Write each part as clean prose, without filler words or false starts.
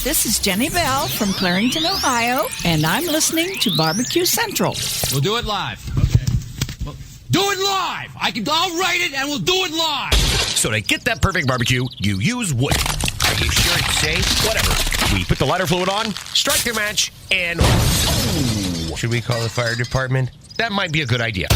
This is Jenny Bell from Clarington, Ohio, and I'm listening to Barbecue Central. We'll do it live. Okay. Well, do it live! I'll write it and we'll do it live! So to get that perfect barbecue, you use wood. Are you sure it's safe? Whatever. We put the lighter fluid on, strike the match, and... Oh, should we call the fire department? That might be a good idea.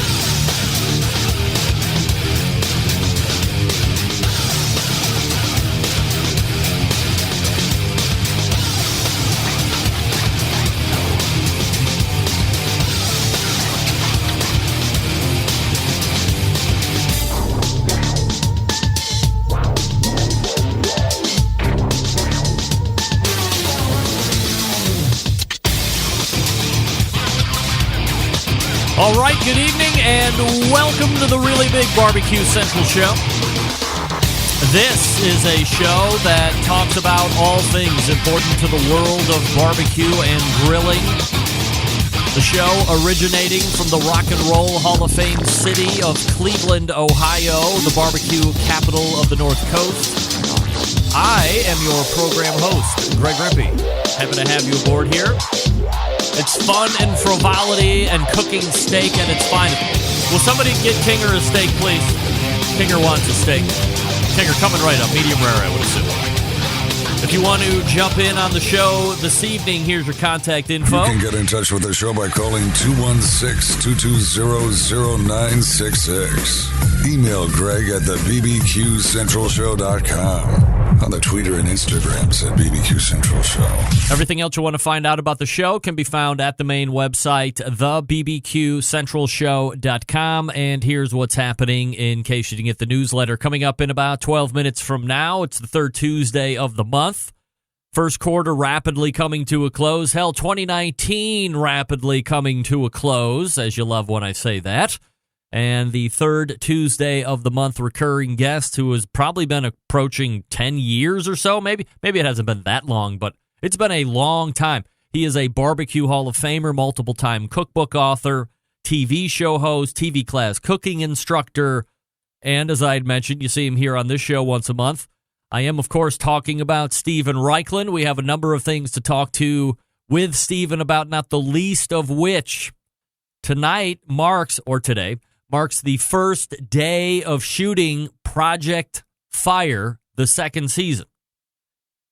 All right, good evening, and welcome to the Really Big Barbecue Central Show. This is a show that talks about all things important to the world of barbecue and grilling. The show originating from the Rock and Roll Hall of Fame city of Cleveland, Ohio, the barbecue capital of the North Coast. I am your program host, Greg Rippey. Happy to have you aboard here. It's fun and frivolity and cooking steak at its finest. Will somebody get Kinger a steak, please? Kinger wants a steak. Kinger coming right up, medium rare, I would assume. If you want to jump in on the show this evening, here's your contact info. You can get in touch with the show by calling 216-220-0966. Email Greg at thebbqcentralshow.com. On the Twitter and Instagrams at BBQ Central Show. Everything else you want to find out about the show can be found at the main website, thebbqcentralshow.com. And here's what's happening in case you didn't get the newsletter. Coming up in about 12 minutes from now, it's the third Tuesday of the month. First quarter rapidly coming to a close. Hell, 2019 rapidly coming to a close, as you love when I say that. And the third Tuesday of the month recurring guest who has probably been approaching 10 years or so. Maybe it hasn't been that long, but it's been a long time. He is a Barbecue Hall of Famer, multiple-time cookbook author, TV show host, TV class cooking instructor, and as I had mentioned, you see him here on this show once a month. I am, of course, talking about Stephen Raichlen. We have a number of things to talk to with Stephen about, not the least of which today marks the first day of shooting Project Fire, the second season.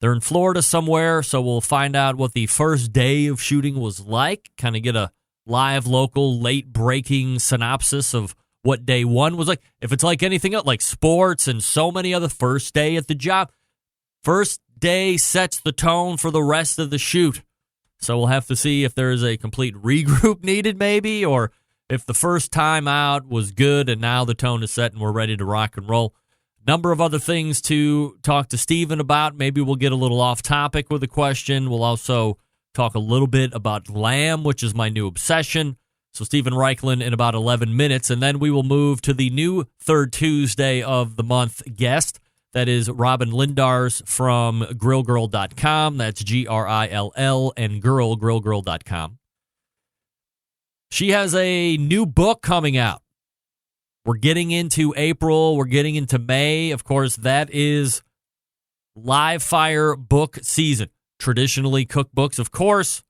They're in Florida somewhere, so we'll find out what the first day of shooting was like, kind of get a live, local, late-breaking synopsis of what day one was like. If it's like anything else, like sports and so many other, first day at the job, first day sets the tone for the rest of the shoot. So we'll have to see if there is a complete regroup needed maybe, or if the first time out was good and now the tone is set and we're ready to rock and roll. Number of other things to talk to Stephen about. Maybe we'll get a little off topic with a question. We'll also talk a little bit about lamb, which is my new obsession. So Stephen Raichlen in about 11 minutes. And then we will move to the new third Tuesday of the month guest. That is Robin Lindars from grillgirl.com. That's GRILL and grillgirl.com. She has a new book coming out. We're getting into April. We're getting into May. Of course, that is live fire book season. Traditionally, cookbooks, of course,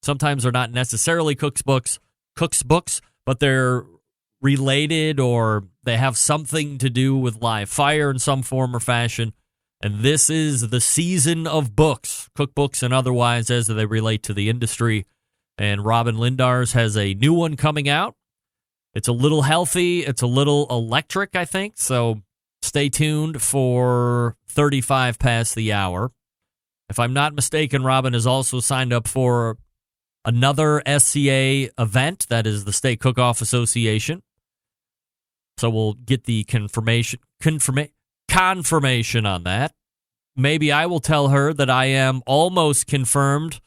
sometimes they're not necessarily cookbooks, but they're related or they have something to do with live fire in some form or fashion. And this is the season of books, cookbooks and otherwise, as they relate to the industry. And Robin Lindars has a new one coming out. It's a little healthy. It's a little electric, I think. So stay tuned for 35 past the hour. If I'm not mistaken, Robin has also signed up for another SCA event. That is the State Cook-Off Association. So we'll get the confirmation on that. Maybe I will tell her that I am almost confirmed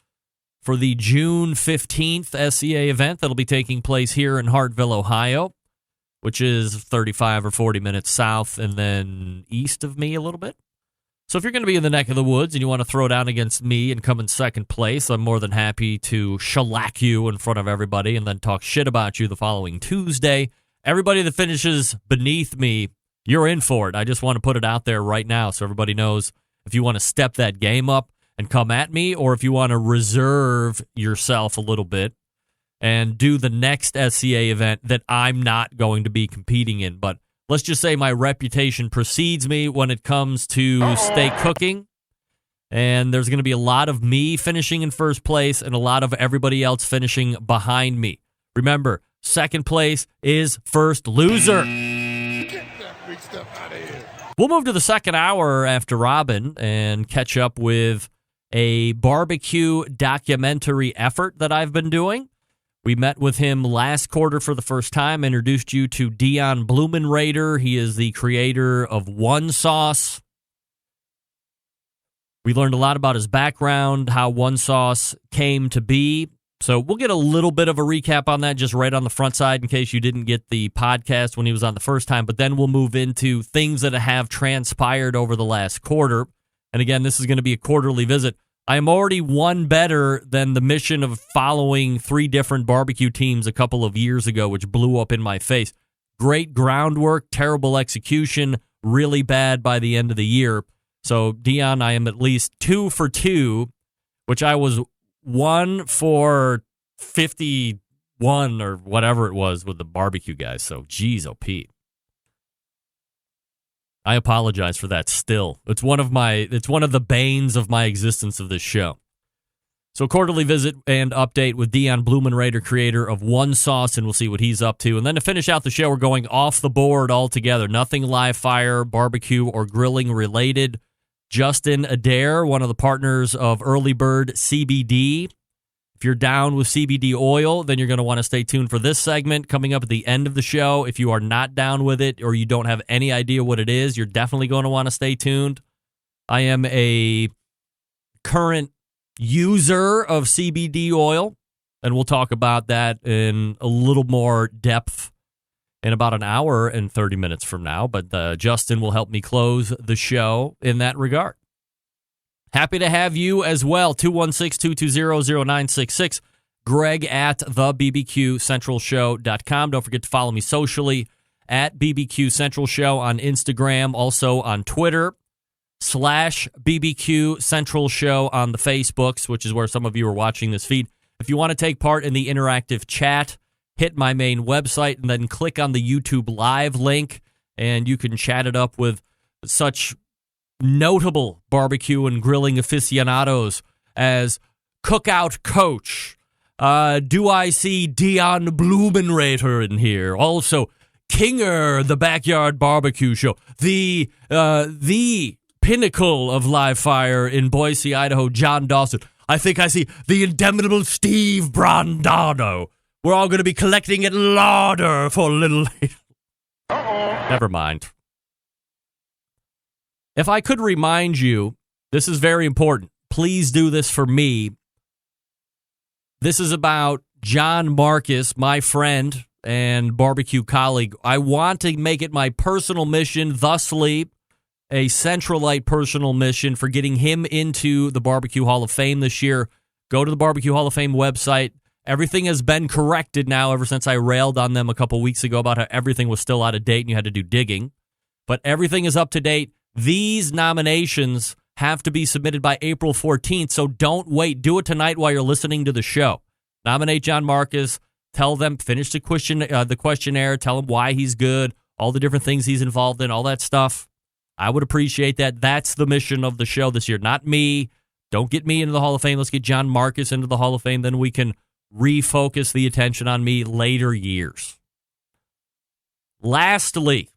for the June 15th SCA event that'll be taking place here in Hartville, Ohio, which is 35 or 40 minutes south and then east of me a little bit. So if you're going to be in the neck of the woods and you want to throw down against me and come in second place, I'm more than happy to shellac you in front of everybody and then talk shit about you the following Tuesday. Everybody that finishes beneath me, you're in for it. I just want to put it out there right now so everybody knows if you want to step that game up and come at me, or if you want to reserve yourself a little bit and do the next SCA event that I'm not going to be competing in. But let's just say my reputation precedes me when it comes to steak cooking. And there's going to be a lot of me finishing in first place and a lot of everybody else finishing behind me. Remember, second place is first loser. Get that big stuff out of here. We'll move to the second hour after Robin and catch up with a barbecue documentary effort that I've been doing. We met with him last quarter for the first time, introduced you to Dion Blumenrader. He is the creator of One Sauce. We learned a lot about his background, how One Sauce came to be. So we'll get a little bit of a recap on that just right on the front side in case you didn't get the podcast when he was on the first time. But then we'll move into things that have transpired over the last quarter. And again, this is going to be a quarterly visit. I am already one better than the mission of following 3 different barbecue teams a couple of years ago, which blew up in my face. Great groundwork, terrible execution, really bad by the end of the year. So, Dion, I am at least 2 for 2, which I was 1 for 51 or whatever it was with the barbecue guys. So, geez, oh, Pete. I apologize for that still. It's one of the banes of my existence of this show. So, quarterly visit and update with Dion Blumenrader, creator of One Sauce, and we'll see what he's up to. And then to finish out the show, we're going off the board altogether. Nothing live fire, barbecue, or grilling related. Justin Adair, one of the partners of Early Bird CBD. If you're down with CBD oil, then you're going to want to stay tuned for this segment coming up at the end of the show. If you are not down with it or you don't have any idea what it is, you're definitely going to want to stay tuned. I am a current user of CBD oil, and we'll talk about that in a little more depth in about an hour and 30 minutes from now. But Justin will help me close the show in that regard. Happy to have you as well. 216-220-0966. Greg at thebbqcentralshow.com. Don't forget to follow me socially at BBQ Central Show on Instagram, also on Twitter, /BBQ Central Show on the Facebooks, which is where some of you are watching this feed. If you want to take part in the interactive chat, hit my main website and then click on the YouTube Live link, and you can chat it up with such notable barbecue and grilling aficionados as Cookout Coach. Do I see Dion Blumenrader in here? Also, Kinger, the Backyard Barbecue Show. The pinnacle of live fire in Boise, Idaho, John Dawson. I think I see the indomitable Steve Brandano. We're all going to be collecting at Lauder for a little later. Never mind. If I could remind you, this is very important. Please do this for me. This is about John Marcus, my friend and barbecue colleague. I want to make it my personal mission, thusly a Centralite personal mission for getting him into the Barbecue Hall of Fame this year. Go to the Barbecue Hall of Fame website. Everything has been corrected now ever since I railed on them a couple weeks ago about how everything was still out of date and you had to do digging. But everything is up to date. These nominations have to be submitted by April 14th, so don't wait. Do it tonight while you're listening to the show. Nominate John Marcus. Tell them, finish the questionnaire. Tell him why he's good, all the different things he's involved in, all that stuff. I would appreciate that. That's the mission of the show this year, not me. Don't get me into the Hall of Fame. Let's get John Marcus into the Hall of Fame. Then we can refocus the attention on me later years. Lastly,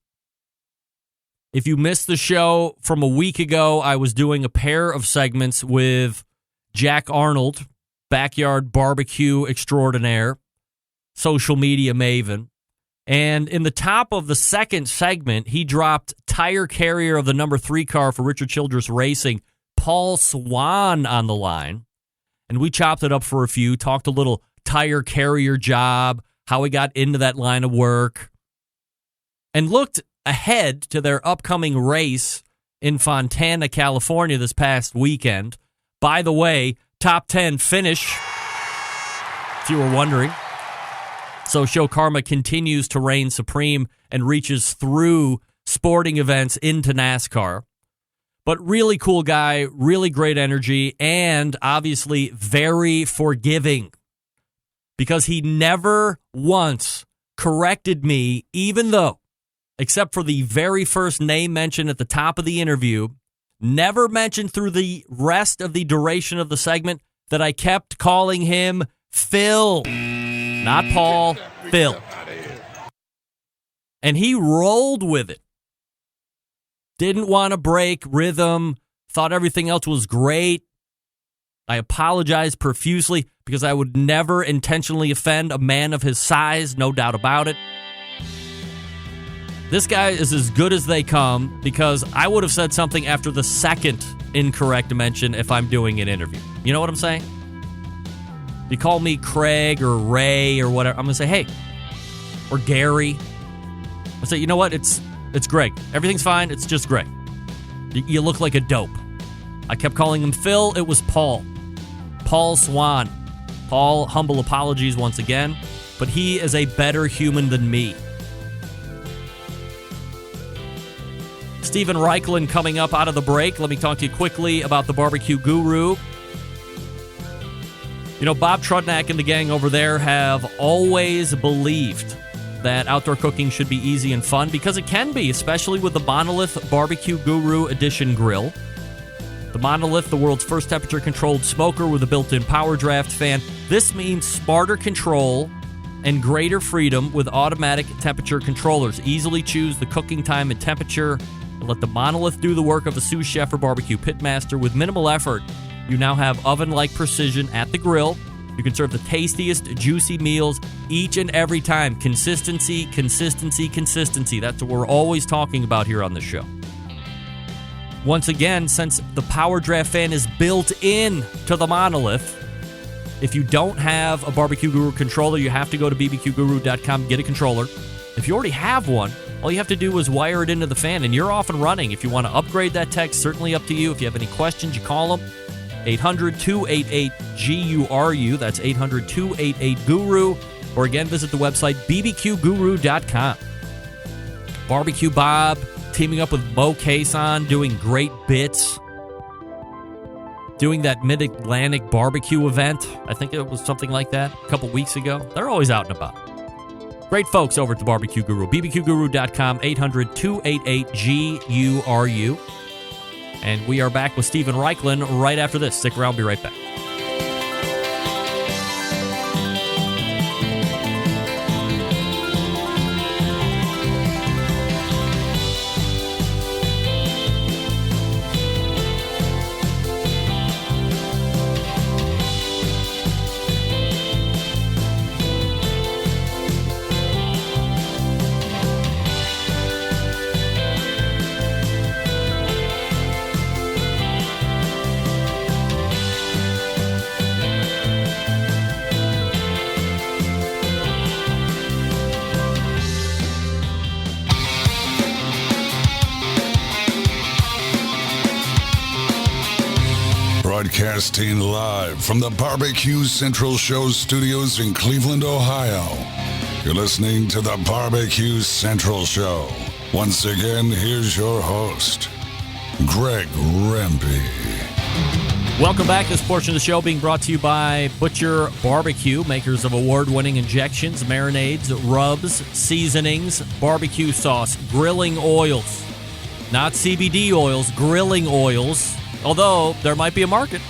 if you missed the show from a week ago, I was doing a pair of segments with Jack Arnold, backyard barbecue extraordinaire, social media maven. And in the top of the second segment, he dropped tire carrier of the number 3 car for Richard Childress Racing, Paul Swan, on the line. And we chopped it up for a few, talked a little tire carrier job, how he got into that line of work, and looked ahead to their upcoming race in Fontana, California this past weekend. By the way, top 10 finish, if you were wondering. So Show Karma continues to reign supreme and reaches through sporting events into NASCAR. But really cool guy, really great energy, and obviously very forgiving because he never once corrected me, even though, except for the very first name mentioned at the top of the interview, never mentioned through the rest of the duration of the segment that I kept calling him Phil. Not Paul, Phil. And he rolled with it. Didn't want to break rhythm, thought everything else was great. I apologized profusely because I would never intentionally offend a man of his size, no doubt about it. This guy is as good as they come because I would have said something after the second incorrect mention if I'm doing an interview. You know what I'm saying? You call me Craig or Ray or whatever, I'm going to say, hey, or Gary. I say, you know what? It's Greg. Everything's fine. It's just Greg. You look like a dope. I kept calling him Phil. It was Paul. Paul Swan. Paul, humble apologies once again, but he is a better human than me. Stephen Raichlen coming up out of the break. Let me talk to you quickly about the Barbecue Guru. You know, Bob Trudnak and the gang over there have always believed that outdoor cooking should be easy and fun because it can be, especially with the Monolith Barbecue Guru Edition grill. The Monolith, the world's first temperature-controlled smoker with a built-in power draft fan. This means smarter control and greater freedom with automatic temperature controllers. Easily choose the cooking time and temperature and let the Monolith do the work of a sous chef or barbecue pitmaster with minimal effort. You now have oven-like precision at the grill. You can serve the tastiest, juicy meals each and every time. Consistency, consistency, consistency. That's what we're always talking about here on the show. Once again, since the Power Draft fan is built in to the Monolith, if you don't have a Barbecue Guru controller, you have to go to bbqguru.com and get a controller. If you already have one, all you have to do is wire it into the fan, and you're off and running. If you want to upgrade that tech, certainly up to you. If you have any questions, you call them. 800-288-GURU. That's 800-288-GURU. Or again, visit the website, bbqguru.com. Barbecue Bob teaming up with Mo Cason, doing great bits. Doing that Mid-Atlantic barbecue event. I think it was something like that a couple weeks ago. They're always out and about. Great folks over at the Barbecue Guru. bbqguru.com, 800-288-GURU. And we are back with Stephen Raichlen right after this. Stick around. Be right back. Broadcasting live from the Barbecue Central Show studios in Cleveland, Ohio. You're listening to the Barbecue Central Show. Once again, here's your host, Greg Rempe. Welcome back. This portion of the show being brought to you by Butcher Barbecue, makers of award-winning injections, marinades, rubs, seasonings, barbecue sauce, grilling oils. Not CBD oils, grilling oils. Although, there might be a market.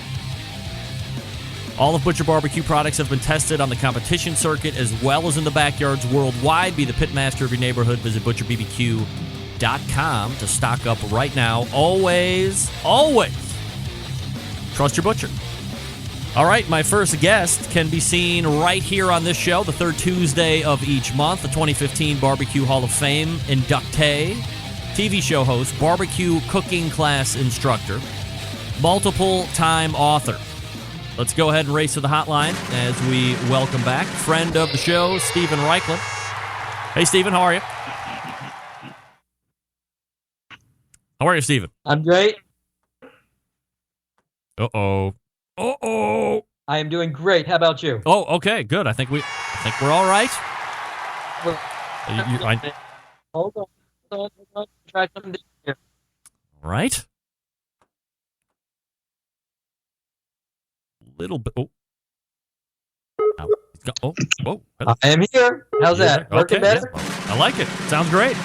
All of Butcher Barbecue products have been tested on the competition circuit as well as in the backyards worldwide. Be the pitmaster of your neighborhood. Visit butcherbbq.com to stock up right now. Always, always trust your butcher. All right, my first guest can be seen right here on this show, the third Tuesday of each month. The 2015 Barbecue Hall of Fame inductee, TV show host, barbecue cooking class instructor, multiple-time author. Let's go ahead and race to the hotline as we welcome back friend of the show, Stephen Raichlen. Hey, Stephen, how are you? How are you, Stephen? I'm great. Uh-oh. Uh-oh. I am doing great. How about you? Oh, okay, good. I think we're all right. Hold on. Try something here. All right. little bit. Hello. I am here. How's that? Working better? Yeah. I like it. Sounds great.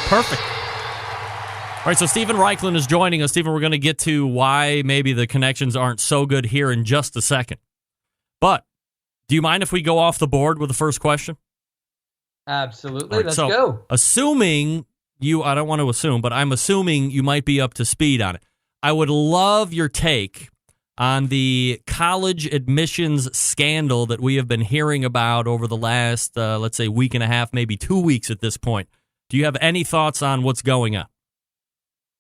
Perfect. All right, so Stephen Raichlen is joining us. Stephen, we're going to get to why maybe the connections aren't so good here in just a second. But do you mind if we go off the board with the first question? Absolutely. Right, Let's so go. Assuming I don't want to assume, but I'm assuming you might be up to speed on it. I would love your take on the college admissions scandal that we have been hearing about over the last, let's say, week and a half, maybe 2 weeks at this point. Do you have any thoughts on what's going on?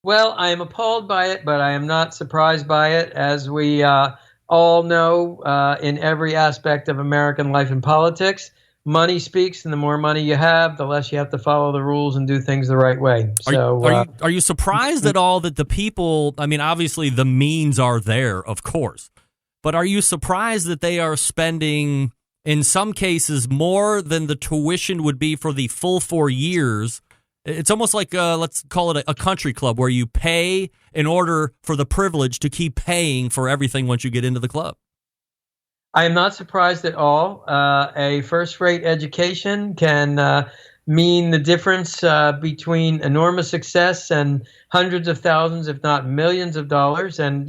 Well, I am appalled by it, but I am not surprised by it. As we all know, in every aspect of American life and politics, money speaks, and the more money you have, the less you have to follow the rules and do things the right way. Are you surprised at all that the people, I mean, obviously the means are there, of course, but are you surprised that they are spending, in some cases, more than the tuition would be for the full 4 years? It's almost like, let's call it a country club where you pay in order for the privilege to keep paying for everything once you get into the club. I am not surprised at all. A first-rate education can mean the difference between enormous success and hundreds of thousands, if not millions of dollars. And,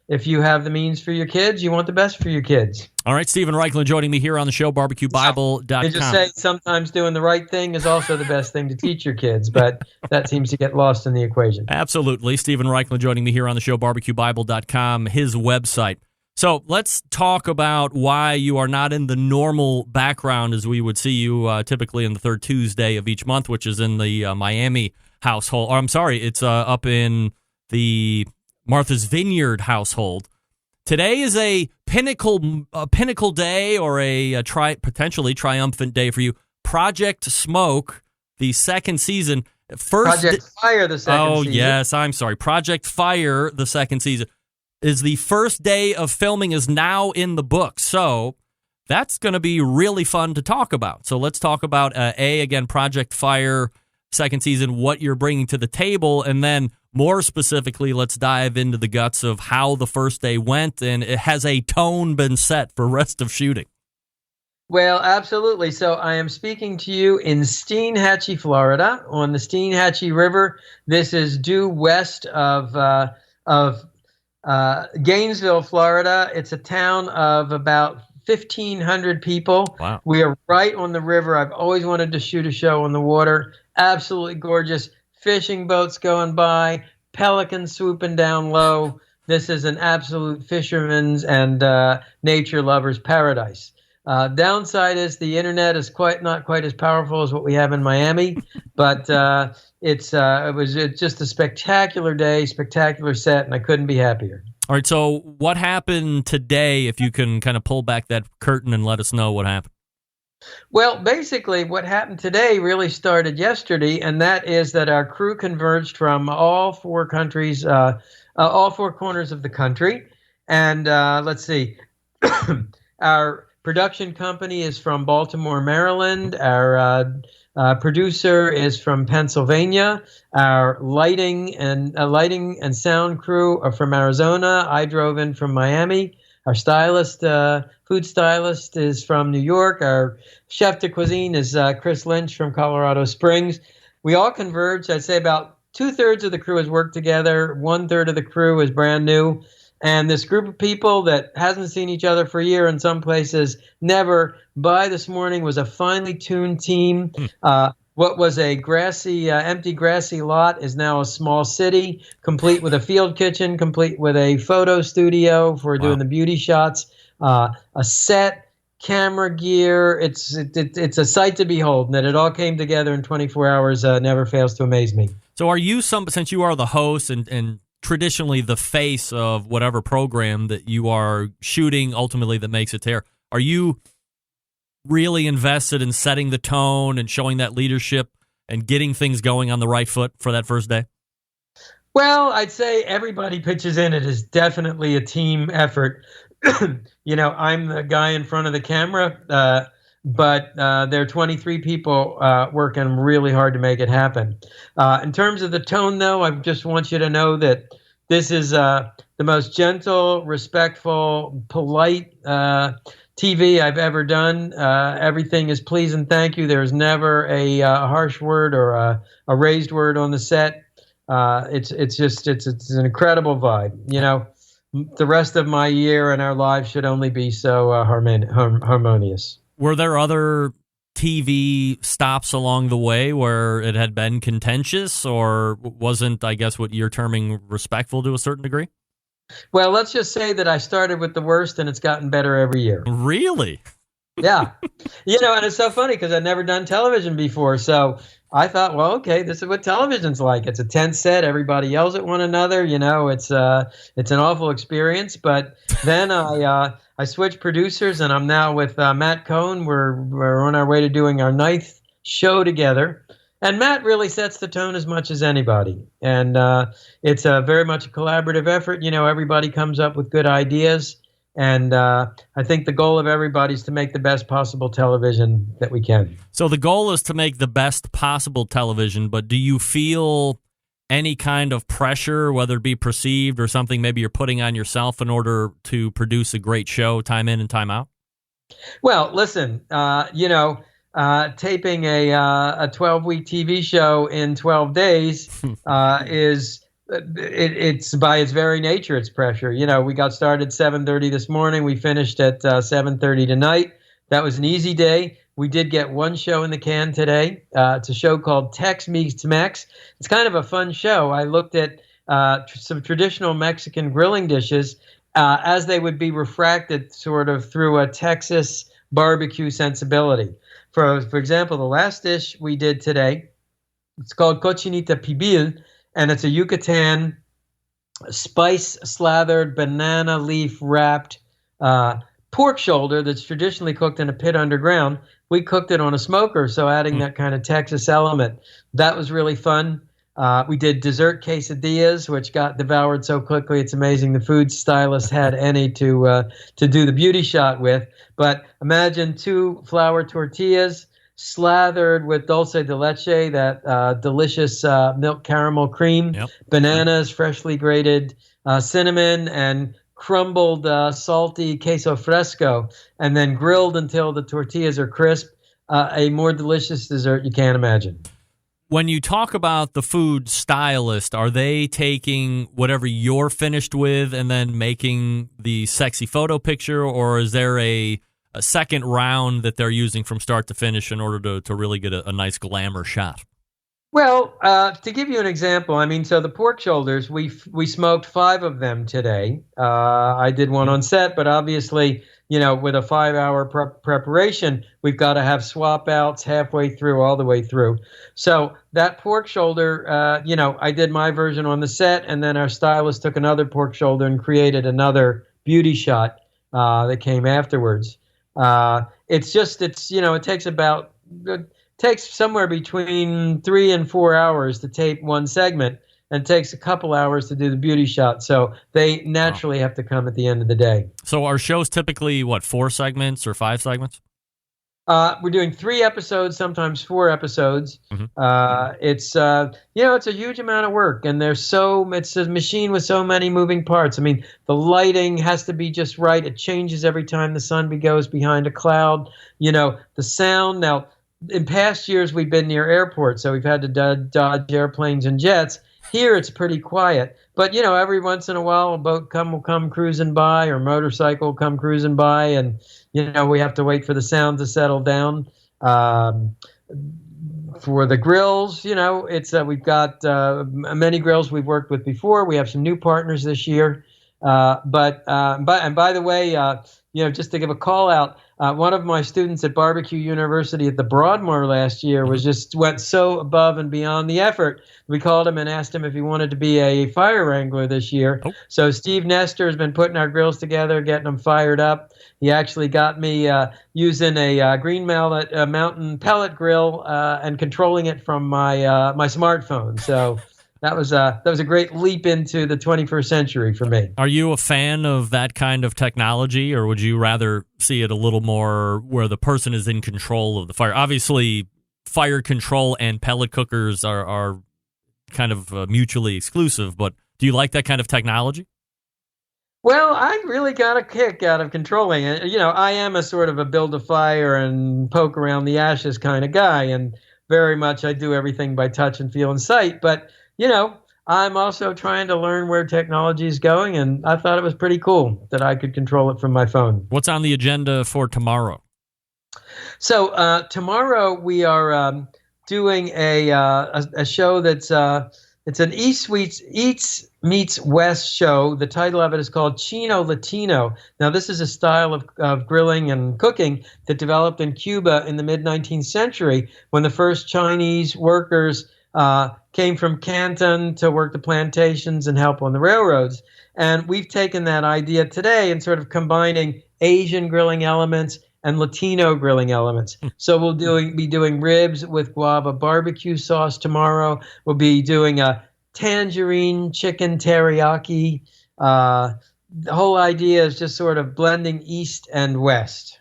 if you have the means for your kids, you want the best for your kids. All right, Stephen Raichlen joining me here on the show, barbecuebible.com. They just say sometimes doing the right thing is also the best thing to teach your kids, but that seems to get lost in the equation. Absolutely. Stephen Raichlen joining me here on the show, barbecuebible.com, his website. So let's talk about why you are not in the normal background as we would see you typically in the third Tuesday of each month, which is in the Miami household. Or I'm sorry, it's up in the Martha's Vineyard household. Today is a pinnacle day or a potentially triumphant day for you. Project Smoke, the second season. Project Fire, the second season. Oh, yes, I'm sorry. Project Fire, the second season, is the first day of filming is now in the book. So that's going to be really fun to talk about. So let's talk about, again, Project Fire, second season, what you're bringing to the table, and then more specifically, let's dive into the guts of how the first day went, and has a tone been set for rest of shooting? Well, absolutely. So I am speaking to you in Steinhatchee, Florida, on the Steinhatchee River. This is due west of Gainesville, Florida. It's a town of about 1,500 people. Wow. We are right on the river. I've always wanted to shoot a show on the water. Absolutely gorgeous. Fishing boats going by, pelicans swooping down low. This is an absolute fisherman's and nature lover's paradise. Downside is the internet is not quite as powerful as what we have in Miami, but it was just a spectacular day, spectacular set, and I couldn't be happier. All right, so what happened today, if you can kind of pull back that curtain and let us know what happened? Well, basically, what happened today really started yesterday, and that is that our crew converged from all four countries, all four corners of the country. And let's see, our production company is from Baltimore, Maryland. Our producer is from Pennsylvania. Our lighting and sound crew are from Arizona. I drove in from Miami. Our stylist, food stylist, is from New York. Our chef de cuisine is Chris Lynch from Colorado Springs. We all converged. I'd say about 2/3 of the crew has worked together. 1/3 of the crew is brand new. And this group of people that hasn't seen each other for a year, in some places never, by this morning was a finely tuned team. What was a empty grassy lot is now a small city, complete with a field kitchen, complete with a photo studio for doing the beauty shots, a set, camera gear. It's a sight to behold, and that it all came together in 24 hours never fails to amaze me. So are you since you are the host and traditionally the face of whatever program that you are shooting, ultimately that makes it there, are you really invested in setting the tone and showing that leadership and getting things going on the right foot for that first day? Well, I'd say everybody pitches in. It is definitely a team effort. I'm the guy in front of the camera, but there are 23 people working really hard to make it happen. In terms of the tone, though, I just want you to know that this is the most gentle, respectful, polite TV I've ever done. Everything is please and thank you. There's never a harsh word or a raised word on the set. It's an incredible vibe. You know, the rest of my year and our lives should only be so harmonious. Were there other TV stops along the way where it had been contentious, or wasn't, I guess, what you're terming respectful to a certain degree? Well, let's just say that I started with the worst and it's gotten better every year. Really? Yeah. You know, and it's so funny because I'd never done television before. So I thought, well, okay, this is what television's like. It's a tense set. Everybody yells at one another. You know, it's an awful experience. But then I switched producers and I'm now with Matt Cohn. We're on our way to doing our 9th show together. And Matt really sets the tone as much as anybody. And it's very much a collaborative effort. You know, everybody comes up with good ideas. And I think the goal of everybody is to make the best possible television that we can. So the goal is to make the best possible television, but do you feel any kind of pressure, whether it be perceived or something maybe you're putting on yourself in order to produce a great show time in and time out? Well, listen, taping a 12-week TV show in 12 days it's by its very nature, it's pressure. You know, we got started 7:30 this morning. We finished at 7:30 tonight. That was an easy day. We did get one show in the can today. It's a show called Tex Meets Mex. It's kind of a fun show. I looked at some traditional Mexican grilling dishes as they would be refracted sort of through a Texas barbecue sensibility. For example, the last dish we did today, it's called cochinita pibil, and it's a Yucatan spice-slathered, banana leaf-wrapped pork shoulder that's traditionally cooked in a pit underground. We cooked it on a smoker, so adding that kind of Texas element. That was really fun. We did dessert quesadillas, which got devoured so quickly. It's amazing the food stylist had any to do the beauty shot with. But imagine 2 flour tortillas slathered with dulce de leche, that delicious milk caramel cream, bananas, freshly grated cinnamon, and crumbled salty queso fresco, and then grilled until the tortillas are crisp. A more delicious dessert you can't imagine. When you talk about the food stylist, are they taking whatever you're finished with and then making the sexy photo picture, or is there a second round that they're using from start to finish in order to really get a nice glamour shot? Well, to give you an example, I mean, so the pork shoulders, we smoked 5 of them today. I did one on set, but obviously, you know, with a 5-hour preparation, we've got to have swap outs halfway through, all the way through. So that pork shoulder, I did my version on the set, and then our stylist took another pork shoulder and created another beauty shot that came afterwards. It takes somewhere between 3 and 4 hours to tape one segment, and it takes a couple hours to do the beauty shot. So they naturally have to come at the end of the day. So are shows typically, 4 segments or 5 segments? We're doing 3 episodes, sometimes 4 episodes. Mm-hmm. It's a huge amount of work, and it's a machine with so many moving parts. I mean, the lighting has to be just right. It changes every time the sun goes behind a cloud. You know, the sound. Now, in past years, we've been near airports, so we've had to dodge airplanes and jets. Here, it's pretty quiet. But, every once in a while, a boat will come cruising by, or motorcycle will come cruising by, and, we have to wait for the sound to settle down. For the grills, we've got many grills we've worked with before. We have some new partners this year. But by the way, just to give a call out, one of my students at Barbecue University at the Broadmoor last year went so above and beyond the effort. We called him and asked him if he wanted to be a fire wrangler this year. Oh. So Steve Nestor has been putting our grills together, getting them fired up. He actually got me using a Green Mountain pellet grill and controlling it from my smartphone. So that was a great leap into the 21st century for me. Are you a fan of that kind of technology, or would you rather see it a little more where the person is in control of the fire? Obviously, fire control and pellet cookers are kind of mutually exclusive, but do you like that kind of technology? Well, I really got a kick out of controlling it. I am a sort of a build a fire and poke around the ashes kind of guy, and very much I do everything by touch and feel and sight. But, I'm also trying to learn where technology is going, and I thought it was pretty cool that I could control it from my phone. What's on the agenda for tomorrow? So tomorrow we are doing a show that's it's an Eats meets West show. The title of it is called Chino Latino. Now, this is a style of grilling and cooking that developed in Cuba in the mid-19th century when the first Chinese workers came from Canton to work the plantations and help on the railroads. And we've taken that idea today and sort of combining Asian grilling elements and Latino grilling elements. So we'll be doing ribs with guava barbecue sauce tomorrow. We'll be doing a tangerine chicken teriyaki. The whole idea is just sort of blending East and West.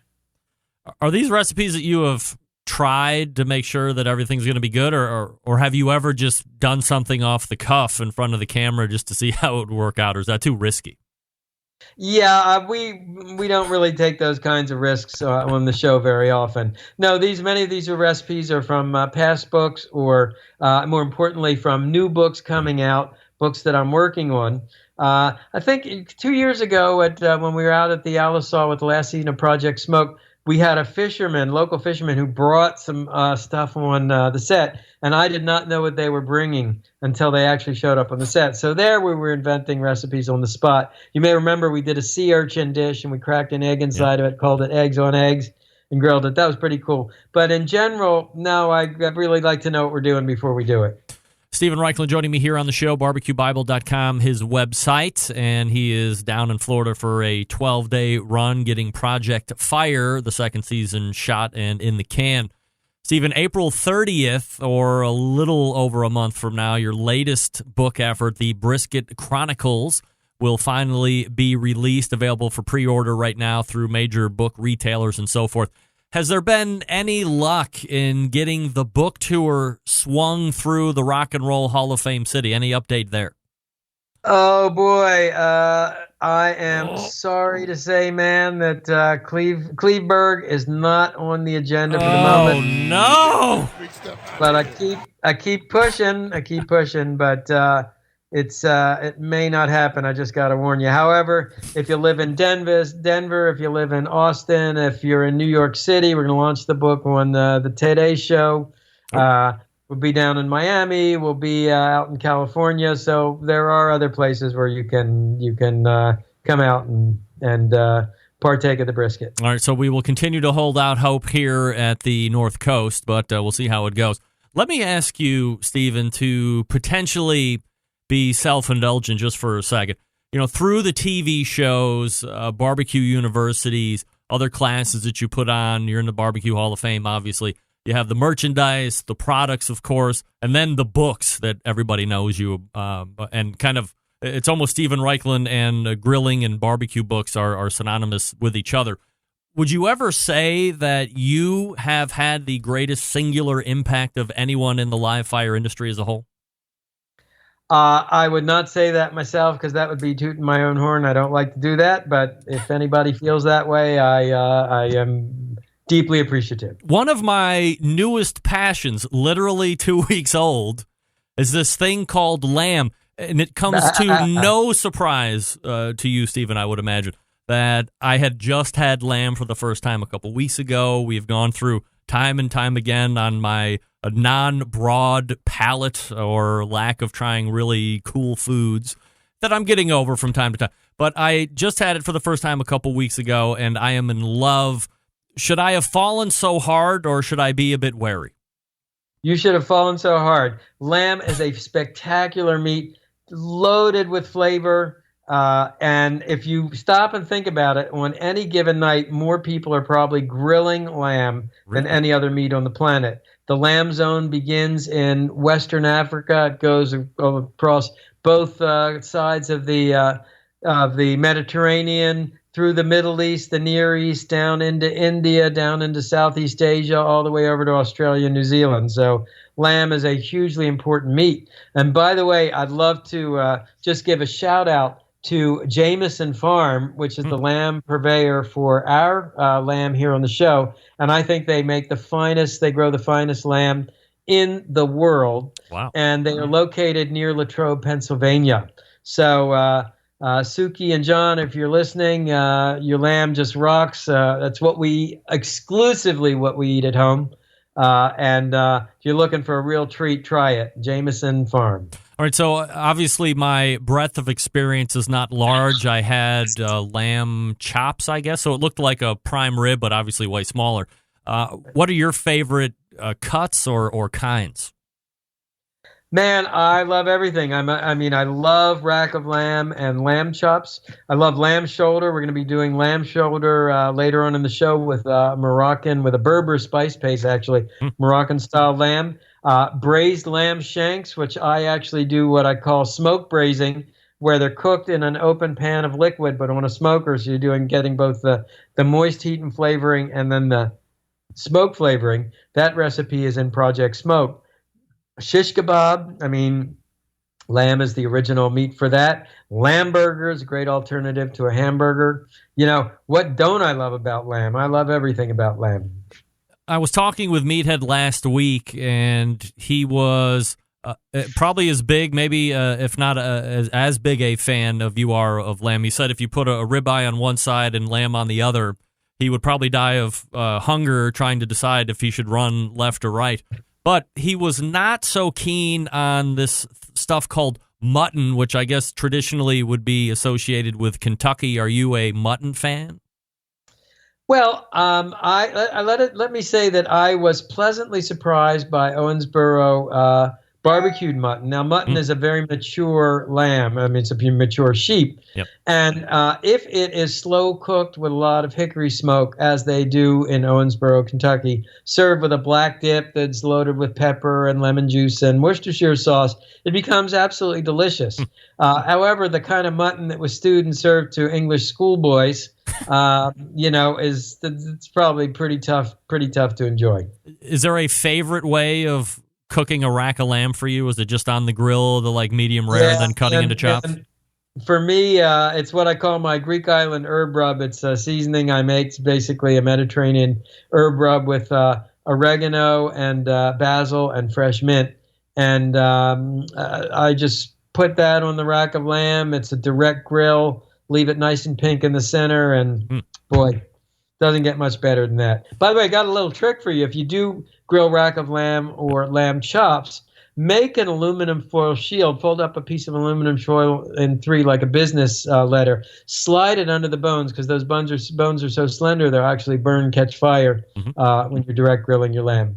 Are these recipes that you have tried to make sure that everything's going to be good, or have you ever just done something off the cuff in front of the camera just to see how it would work out, or is that too risky? Yeah, we don't really take those kinds of risks on the show very often. No, many of these recipes are from past books, or more importantly, from new books coming out, books that I'm working on. I think 2 years ago, when we were out at the Alisal with the last season of Project Smoke, we had a local fisherman, who brought some stuff on the set, and I did not know what they were bringing until they actually showed up on the set. So there we were inventing recipes on the spot. You may remember we did a sea urchin dish, and we cracked an egg inside of it, called it Eggs on Eggs, and grilled it. That was pretty cool. But in general, no, I really like to know what we're doing before we do it. Stephen Raichlen joining me here on the show, barbecuebible.com, his website, and he is down in Florida for a 12-day run getting Project Fire, the second season, shot and in the can. Stephen, April 30th, or a little over a month from now, your latest book effort, The Brisket Chronicles, will finally be released, available for pre-order right now through major book retailers and so forth. Has there been any luck in getting the book tour swung through the Rock and Roll Hall of Fame city? Any update there? Oh, boy. I am sorry to say, man, that Cleveburg is not on the agenda for the moment. Oh, no! But I keep pushing, but it may not happen. I just got to warn you. However, if you live in Denver, if you live in Austin, if you're in New York City, we're going to launch the book on the Today Show. We'll be down in Miami. We'll be out in California. So there are other places where you can come out and partake of the brisket. All right, so we will continue to hold out hope here at the North Coast, but we'll see how it goes. Let me ask you, Stephen, to potentially be self-indulgent just for a second. Through the TV shows, barbecue universities, other classes that you put on, you're in the Barbecue Hall of Fame, obviously. You have the merchandise, the products, of course, and then the books that everybody knows you. And kind of, it's almost Stephen Raichlen and grilling and barbecue books are synonymous with each other. Would you ever say that you have had the greatest singular impact of anyone in the live fire industry as a whole? I would not say that myself, because that would be tooting my own horn. I don't like to do that. But if anybody feels that way, I am deeply appreciative. One of my newest passions, literally 2 weeks old, is this thing called lamb. And it comes to no surprise to you, Stephen, I would imagine, that I had just had lamb for the first time a couple weeks ago. We've gone through time and time again on my non-broad palate or lack of trying really cool foods that I'm getting over from time to time. But I just had it for the first time a couple weeks ago, and I am in love. Should I have fallen so hard, or should I be a bit wary? You should have fallen so hard. Lamb is a spectacular meat, loaded with flavor. And if you stop and think about it, on any given night, more people are probably grilling lamb than any other meat on the planet. The lamb zone begins in Western Africa. It goes across both sides of the Mediterranean, through the Middle East, the Near East, down into India, down into Southeast Asia, all the way over to Australia and New Zealand. So lamb is a hugely important meat. And by the way, I'd love to just give a shout out to Jameson Farm, which is the lamb purveyor for our lamb here on the show. And I think they make they grow the finest lamb in the world. Wow. And they are located near Latrobe, Pennsylvania. So, Suki and John, if you're listening, your lamb just rocks. That's exclusively what we eat at home. And if you're looking for a real treat, try it. Jameson Farm. All right, so obviously my breadth of experience is not large. I had lamb chops, I guess, so it looked like a prime rib, but obviously way smaller. What are your favorite cuts or kinds? Man, I love everything. I love rack of lamb and lamb chops. I love lamb shoulder. We're going to be doing lamb shoulder later on in the show with with a Berber spice paste, actually, Moroccan-style lamb. Braised lamb shanks, which I actually do what I call smoke braising, where they're cooked in an open pan of liquid, but on a smoker, so you're getting both the moist heat and flavoring and then the smoke flavoring. That recipe is in Project Smoke. Shish kebab, lamb is the original meat for that. Lamb burger is a great alternative to a hamburger. What don't I love about lamb? I love everything about lamb. I was talking with Meathead last week, and he was probably as big, maybe if not as big a fan of you are of lamb. He said if you put a ribeye on one side and lamb on the other, he would probably die of hunger trying to decide if he should run left or right. But he was not so keen on this stuff called mutton, which I guess traditionally would be associated with Kentucky. Are you a mutton fan? Well, let me say that I was pleasantly surprised by Owensboro barbecued mutton. Now, mutton is a very mature lamb. It's a mature sheep. Yep. And if it is slow cooked with a lot of hickory smoke, as they do in Owensboro, Kentucky, served with a black dip that's loaded with pepper and lemon juice and Worcestershire sauce, it becomes absolutely delicious. However, the kind of mutton that was stewed and served to English schoolboys, it's probably pretty tough to enjoy. Is there a favorite way of cooking a rack of lamb for you? Is it just on the grill, the medium rare, then cutting into chops? For me, it's what I call my Greek Island herb rub. It's a seasoning I make. It's basically a Mediterranean herb rub with oregano and basil and fresh mint. And I just put that on the rack of lamb. It's a direct grill. Leave it nice and pink in the center. And boy, doesn't get much better than that. By the way, I got a little trick for you. If you do grill rack of lamb or lamb chops, make an aluminum foil shield. Fold up a piece of aluminum foil in three, like a business letter. Slide it under the bones, because those bones are so slender they'll actually burn, catch fire when you're direct grilling your lamb.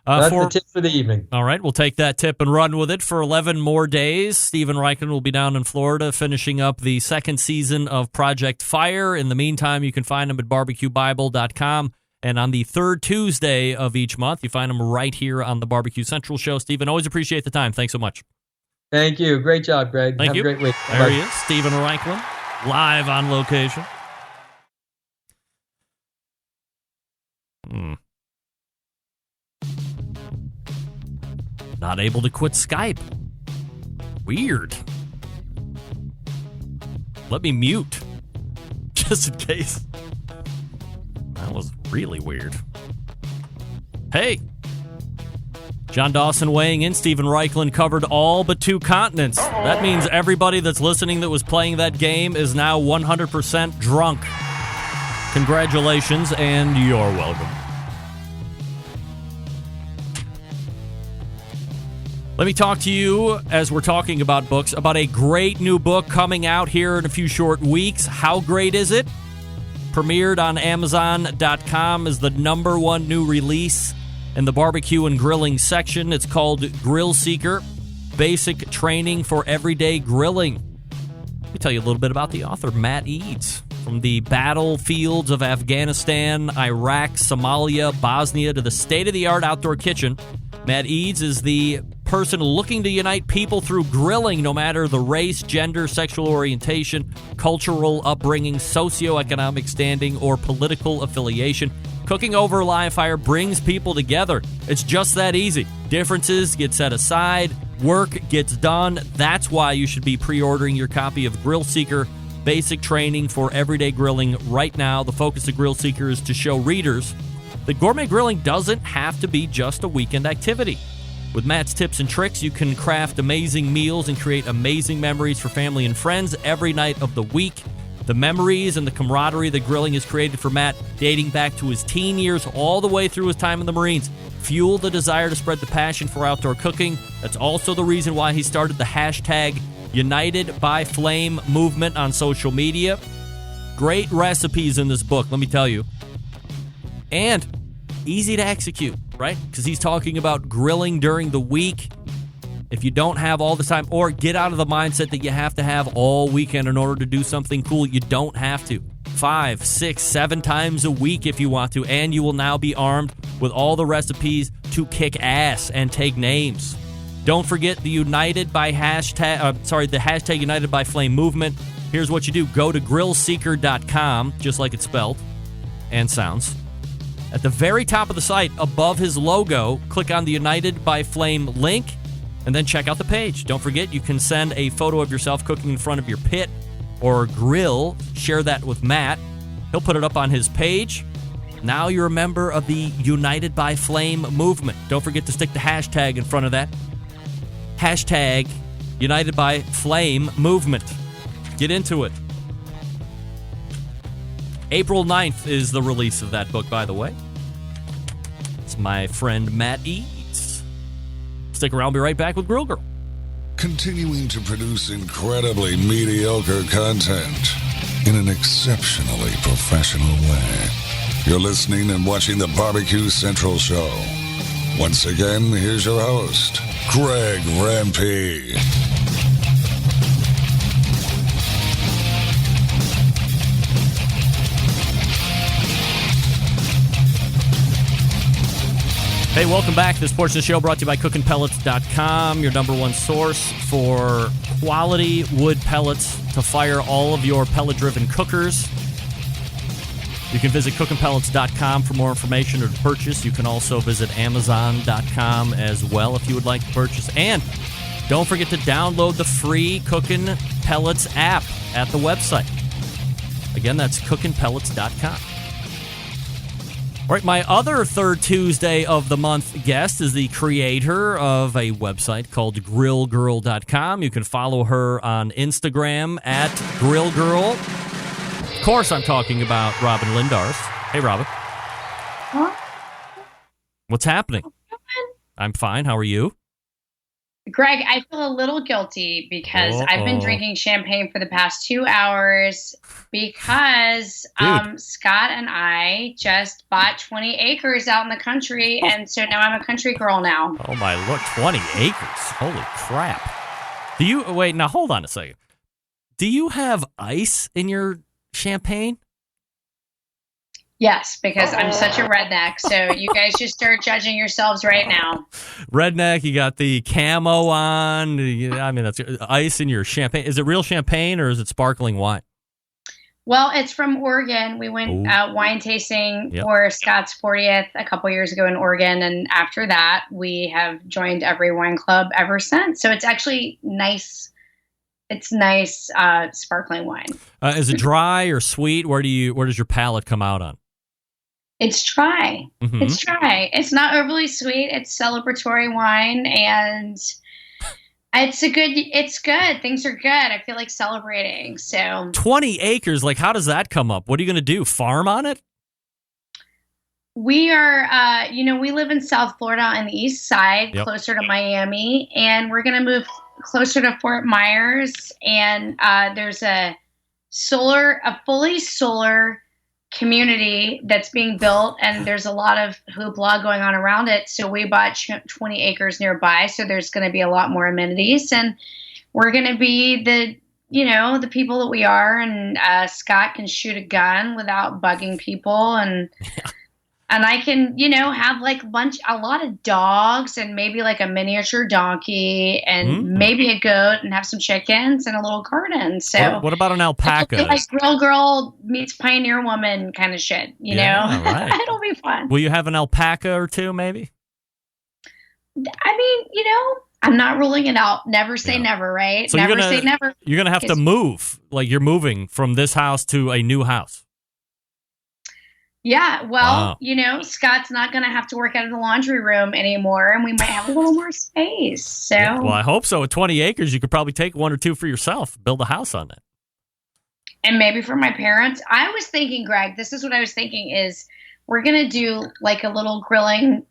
That's the tip for the evening. All right, we'll take that tip and run with it for 11 more days. Stephen Raichlen will be down in Florida finishing up the second season of Project Fire. In the meantime, you can find him at barbecuebible.com. And on the third Tuesday of each month, you find him right here on the Barbecue Central Show. Stephen, always appreciate the time. Thanks so much. Thank you. Great job, Greg. Thank you. Have a great week. There Bye. he is, Stephen Raichlen, live on location. Not able to quit Skype. Weird. Let me mute, just in case. That was really weird. Hey! John Dawson weighing in. Stephen Raichlen covered all but 2 continents. That means everybody that's listening that was playing that game is now 100% drunk. Congratulations, and you're welcome. Let me talk to you, as we're talking about books, about a great new book coming out here in a few short weeks. How great is it? Premiered on Amazon.com is the #1 new release in the barbecue and grilling section. It's called Grill Seeker, Basic Training for Everyday Grilling. Let me tell you a little bit about the author, Matt Eads. From the battlefields of Afghanistan, Iraq, Somalia, Bosnia, to the state-of-the-art outdoor kitchen, Matt Eads is the person looking to unite people through grilling, no matter the race, gender, sexual orientation, cultural upbringing, socioeconomic standing, or political affiliation. Cooking over a live fire brings people together. It's just that easy. Differences get set aside. Work gets done. That's why you should be pre-ordering your copy of Grill Seeker, basic training for everyday grilling right now. The focus of Grill Seeker is to show readers that gourmet grilling doesn't have to be just a weekend activity. With Matt's tips and tricks, you can craft amazing meals and create amazing memories for family and friends every night of the week. The memories and the camaraderie that grilling has created for Matt, dating back to his teen years all the way through his time in the Marines, fuel the desire to spread the passion for outdoor cooking. That's also the reason why he started the hashtag United by Flame movement on social media. Great recipes in this book, let me tell you. And easy to execute, right? Because he's talking about grilling during the week. If you don't have all the time, or get out of the mindset that you have to have all weekend in order to do something cool, you don't have to. 5, 6, 7 times a week if you want to, and you will now be armed with all the recipes to kick ass and take names. Don't forget the the hashtag United by Flame movement. Here's what you do. Go to grillseeker.com, just like it's spelled and sounds. At the very top of the site, above his logo, click on the United by Flame link, and then check out the page. Don't forget, you can send a photo of yourself cooking in front of your pit or grill. Share that with Matt. He'll put it up on his page. Now you're a member of the United by Flame movement. Don't forget to stick the hashtag in front of that. Hashtag United by Flame movement. Get into it. April 9th is the release of that book, by the way. It's my friend Matt E. Stick around, be right back with Grill Girl. Continuing to produce incredibly mediocre content in an exceptionally professional way. You're listening and watching the Barbecue Central Show. Once again, here's your host, Greg Rempe. Hey, welcome back. This portion of the show brought to you by CookinPellets.com, your number one source for quality wood pellets to fire all of your pellet-driven cookers. You can visit CookinPellets.com for more information or to purchase. You can also visit Amazon.com as well if you would like to purchase. And don't forget to download the free Cookin' Pellets app at the website. Again, that's CookinPellets.com. All right, my other third Tuesday of the month guest is the creator of a website called grillgirl.com. You can follow her on Instagram at grillgirl. Of course, I'm talking about Robin Lindars. Hey, Robin. Huh? What's happening? I'm fine. How are you? Greg, I feel a little guilty because I've been drinking champagne for the past 2 hours because Scott and I just bought 20 acres out in the country, and so now I'm a country girl now. Oh, my Lord, 20 acres. Holy crap. Do you, wait, now hold on a second. Do you have ice in your champagne? Yes, because I'm such a redneck, so you guys just start judging yourselves right now. Redneck, you got the camo on. I mean, that's ice in your champagne. Is it real champagne or is it sparkling wine? Well, it's from Oregon. We went wine tasting for Scott's 40th a couple years ago in Oregon, and after that, we have joined every wine club ever since. So it's actually nice. It's nice sparkling wine. Is it dry or sweet? Where does your palate come out on? It's dry. Mm-hmm. It's dry. It's not overly sweet. It's celebratory wine, and it's good. Things are good. I feel like celebrating. So 20 acres. Like, how does that come up? What are you going to do? Farm on it? We are, we live in South Florida on the east side, closer to Miami, and we're going to move closer to Fort Myers. And there's a fully solar community that's being built, and there's a lot of hoopla going on around it. So we bought 20 acres nearby. So there's going to be a lot more amenities, and we're going to be the people that we are. And Scott can shoot a gun without bugging people, and I can, have like a lot of dogs and maybe like a miniature donkey and maybe a goat and have some chickens and a little garden. So what about an alpaca? Like Grill Girl meets Pioneer Woman kind of shit, you know? Right. It'll be fun. Will you have an alpaca or two maybe? I mean, I'm not ruling it out. Never say never, right? So never say never. You're going to have to move. Like you're moving from this house to a new house. Yeah, well, Scott's not going to have to work out of the laundry room anymore, and we might have a little more space. So, well, I hope so. At 20 acres, you could probably take 1 or 2 for yourself, build a house on it. And maybe for my parents. I was thinking, Greg, this is what I was thinking is we're going to do like a little grilling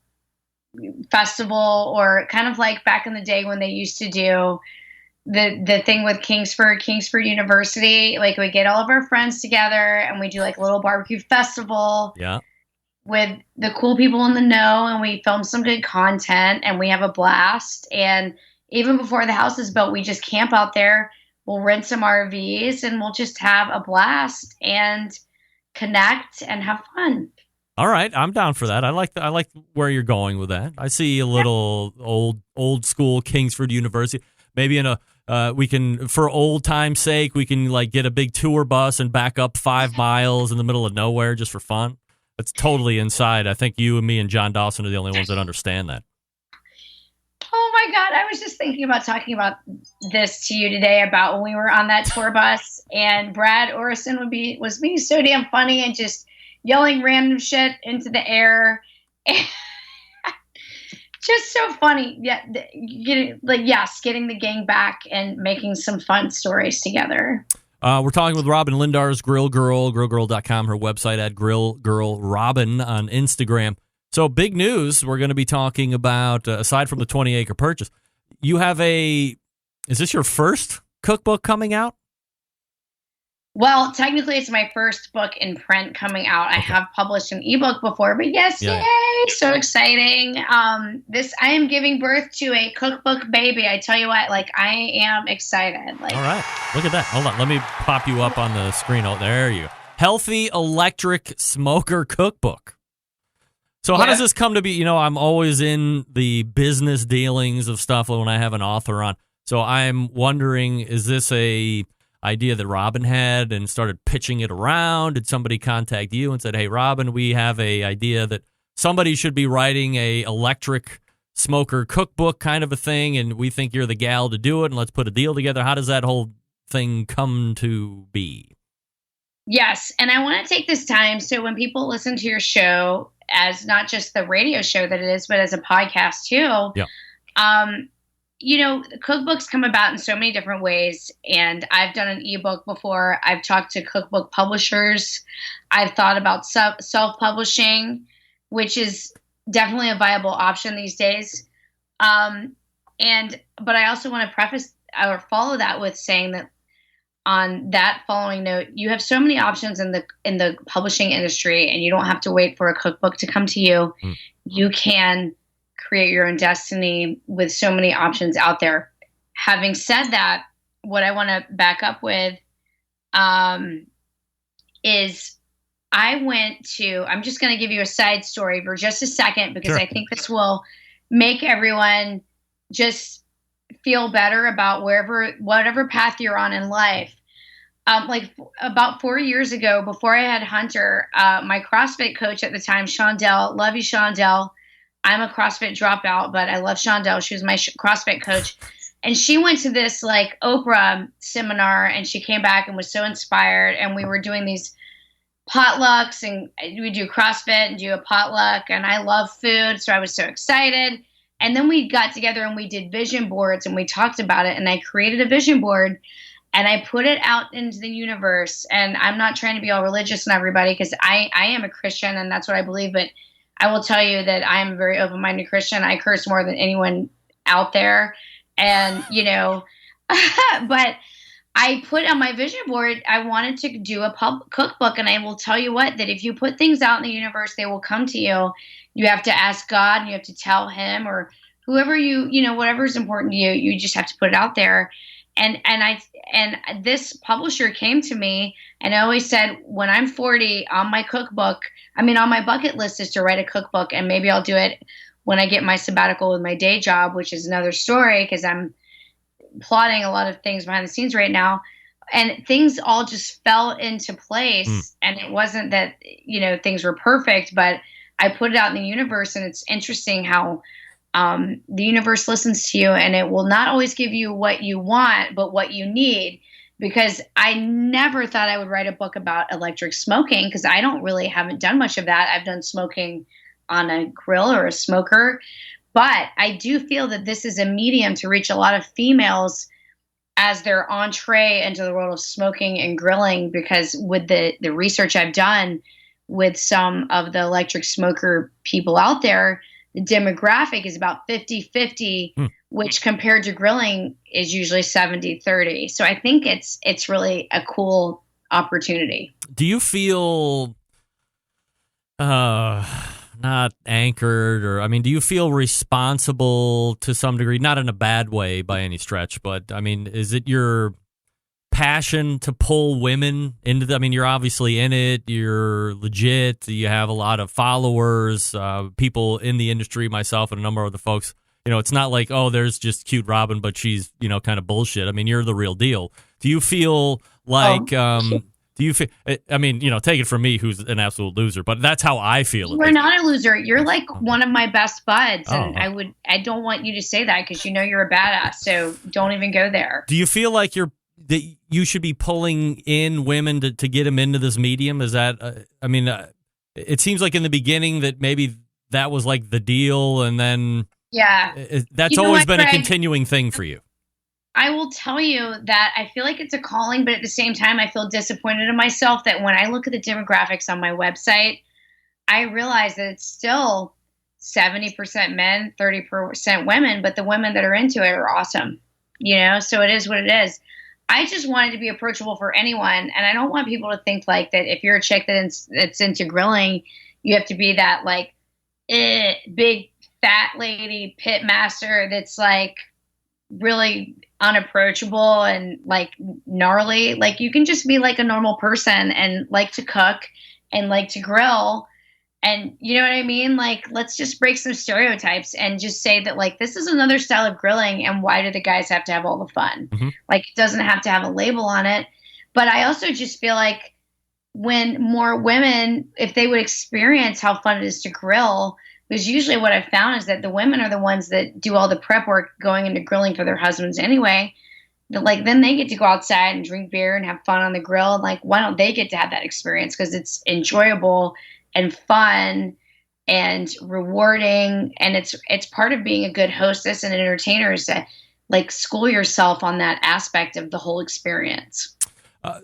festival, or kind of like back in the day when they used to do the thing with Kingsford University. Like we get all of our friends together and we do like a little barbecue festival with the cool people in the know, and we film some good content and we have a blast. And even before the house is built, we just camp out there. We'll rent some RVs and we'll just have a blast and connect and have fun. All right, I'm down for that. I like where you're going with that. I see a little old school Kingsford University. Maybe in a we can, for old time's sake, we can like get a big tour bus and back up 5 miles in the middle of nowhere just for fun. It's totally inside. I think you and me and John Dawson are the only ones that understand that. Oh my God, I was just thinking about talking about this to you today about when we were on that tour bus and Brad Orison was being so damn funny and just yelling random shit into the air. Just so funny. Yeah, getting the gang back and making some fun stories together. We're talking with Robin Lindar's Grill Girl, grillgirl.com, her website at Grill Girl Robin on Instagram. So big news, we're going to be talking about, aside from the 20-acre purchase, you have is this your first cookbook coming out? Well, technically, it's my first book in print coming out. Okay. I have published an ebook before, but yes, yay! So exciting! I am giving birth to a cookbook baby. I tell you what, I am excited. All right, look at that. Hold on, let me pop you up on the screen. Oh, there you go. Healthy Electric Smoker Cookbook. So how does this come to be? I'm always in the business dealings of stuff when I have an author on. So I'm wondering, is this a idea that Robin had and started pitching it around? Did somebody contact you and said, hey, Robin, we have a idea that somebody should be writing a electric smoker cookbook kind of a thing, and we think you're the gal to do it, and let's put a deal together? How does that whole thing come to be? Yes, and I want to take this time, so when people listen to your show, as not just the radio show that it is, but as a podcast too, cookbooks come about in so many different ways, and I've done an ebook before. I've talked to cookbook publishers. I've thought about self-publishing, which is definitely a viable option these days. But I also want to preface or follow that with saying that on that following note, you have so many options in the publishing industry, and you don't have to wait for a cookbook to come to you. You can create your own destiny with so many options out there. Having said that, what I want to back up with is I'm just going to give you a side story for just a second, because I think this will make everyone just feel better about whatever path you're on in life. About 4 years ago, before I had Hunter, my CrossFit coach at the time, Shondell, love you, Shondell. I'm a CrossFit dropout, but I love Shondell. She was my CrossFit coach. And she went to this Oprah seminar, and she came back and was so inspired. And we were doing these potlucks, and we do CrossFit and do a potluck. And I love food, so I was so excited. And then we got together and we did vision boards, and we talked about it. And I created a vision board, and I put it out into the universe. And I'm not trying to be all religious on everybody, because I am a Christian and that's what I believe. But I will tell you that I am a very open-minded Christian. I curse more than anyone out there. And, but I put on my vision board, I wanted to do a cookbook. And I will tell you what, that if you put things out in the universe, they will come to you. You have to ask God, and you have to tell him, or whoever whatever is important to you, you just have to put it out there. And this publisher came to me and I always said, when I'm 40, on my bucket list is to write a cookbook, and maybe I'll do it when I get my sabbatical with my day job, which is another story, because I'm plotting a lot of things behind the scenes right now. And things all just fell into place. And it wasn't that, things were perfect, but I put it out in the universe. And it's interesting how the universe listens to you, and it will not always give you what you want, but what you need. Because I never thought I would write a book about electric smoking, because I haven't done much of that. I've done smoking on a grill or a smoker, but I do feel that this is a medium to reach a lot of females as their entree into the world of smoking and grilling, because with the research I've done with some of the electric smoker people out there, the demographic is about 50-50, which compared to grilling is usually 70-30. So I think it's really a cool opportunity. Do you feel not anchored, or do you feel responsible to some degree, not in a bad way by any stretch, but is it your passion to pull women into you're obviously in it, you're legit, you have a lot of followers, people in the industry, myself and a number of the folks, it's not like, oh, there's just cute Robin, but she's, kind of bullshit. You're the real deal. Do you feel like, do you feel, take it from me, who's an absolute loser, but that's how I feel. You're not a loser. You're like one of my best buds. And I don't want you to say that, because you're a badass. So don't even go there. Do you feel like that you should be pulling in women to get them into this medium? Is that, it seems like in the beginning that maybe that was like the deal, and then that's always been a continuing thing for you. I will tell you that I feel like it's a calling, but at the same time, I feel disappointed in myself that when I look at the demographics on my website, I realize that it's still 70% men, 30% women, but the women that are into it are awesome. So it is what it is. I just wanted to be approachable for anyone, and I don't want people to think like that if you're a chick that's into grilling, you have to be that like big fat lady pit master that's like really unapproachable and like gnarly. Like, you can just be like a normal person and like to cook and like to grill. And you know what I mean? Like, let's just break some stereotypes and just say that, like, this is another style of grilling, and why do the guys have to have all the fun? Mm-hmm. Like, it doesn't have to have a label on it. But I also just feel like when more women, if they would experience how fun it is to grill, because usually what I've found is that the women are the ones that do all the prep work going into grilling for their husbands anyway. That, like, then they get to go outside and drink beer and have fun on the grill. And like, why don't they get to have that experience? Because it's enjoyable and fun and rewarding, and it's part of being a good hostess and an entertainer, is to like school yourself on that aspect of the whole experience.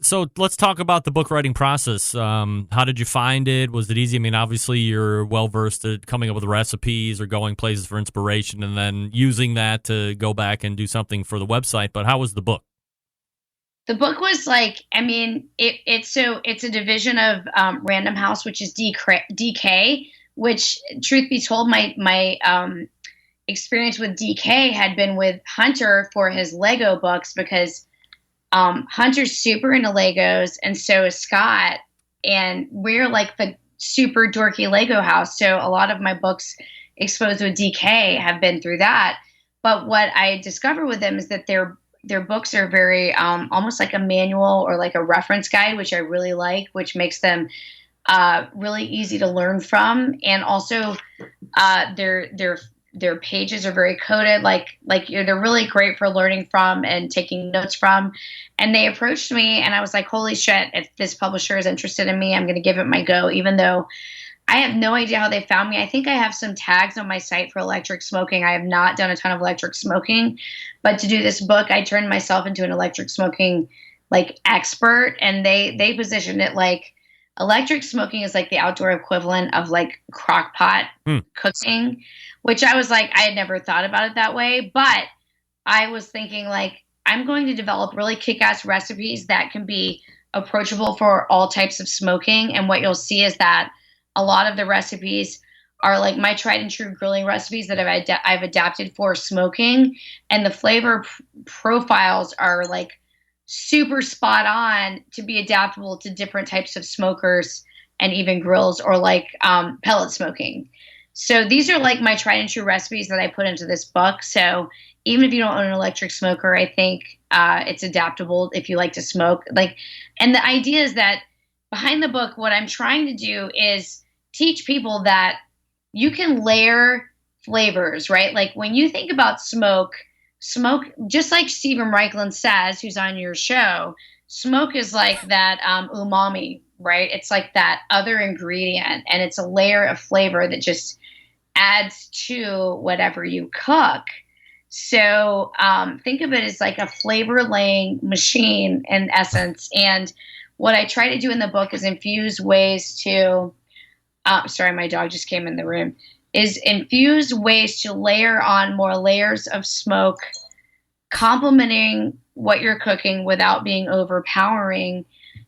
So let's talk about the book writing process. How did you find it? Was it easy? Obviously you're well versed at coming up with recipes or going places for inspiration and then using that to go back and do something for the website. But how was the book? The book was like, it's a division of Random House, which is DK, which, truth be told, my experience with DK had been with Hunter for his Lego books, because Hunter's super into Legos, and so is Scott, and we're like the super dorky Lego house. So a lot of my books exposed with DK have been through that. But what I discovered with them is that their books are very almost like a manual or like a reference guide, which I really like, which makes them really easy to learn from. And also their pages are very coded, like they're really great for learning from and taking notes from. And they approached me, and I was like, holy shit, if this publisher is interested in me, I'm going to give it my go, even though I have no idea how they found me. I think I have some tags on my site for electric smoking. I have not done a ton of electric smoking, but to do this book, I turned myself into an electric smoking like expert, and they positioned it like electric smoking is like the outdoor equivalent of like crock pot cooking, which I was like, I had never thought about it that way, but I was thinking like, I'm going to develop really kick-ass recipes that can be approachable for all types of smoking. And what you'll see is that a lot of the recipes are like my tried and true grilling recipes that I've adapted for smoking, and the flavor profiles are like super spot on to be adaptable to different types of smokers and even grills, or like pellet smoking. So these are like my tried and true recipes that I put into this book. So even if you don't own an electric smoker, I think it's adaptable if you like to smoke. Like, and the idea is that behind the book, what I'm trying to do is teach people that you can layer flavors, right? Like when you think about smoke, just like Stephen Raichlen says, who's on your show, smoke is like that umami, right? It's like that other ingredient, and it's a layer of flavor that just adds to whatever you cook. So think of it as like a flavor laying machine in essence. And what I try to do in the book is infuse ways to, sorry, my dog just came in the room, is infuse ways to layer on more layers of smoke, complementing what you're cooking without being overpowering,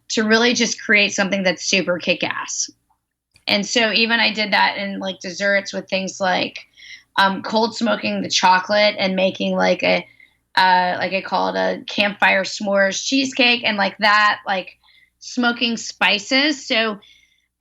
to really just create something that's super kick-ass. And so even I did that in like desserts with things like cold smoking the chocolate and making like I call it a campfire s'mores cheesecake, and like that, like smoking spices. So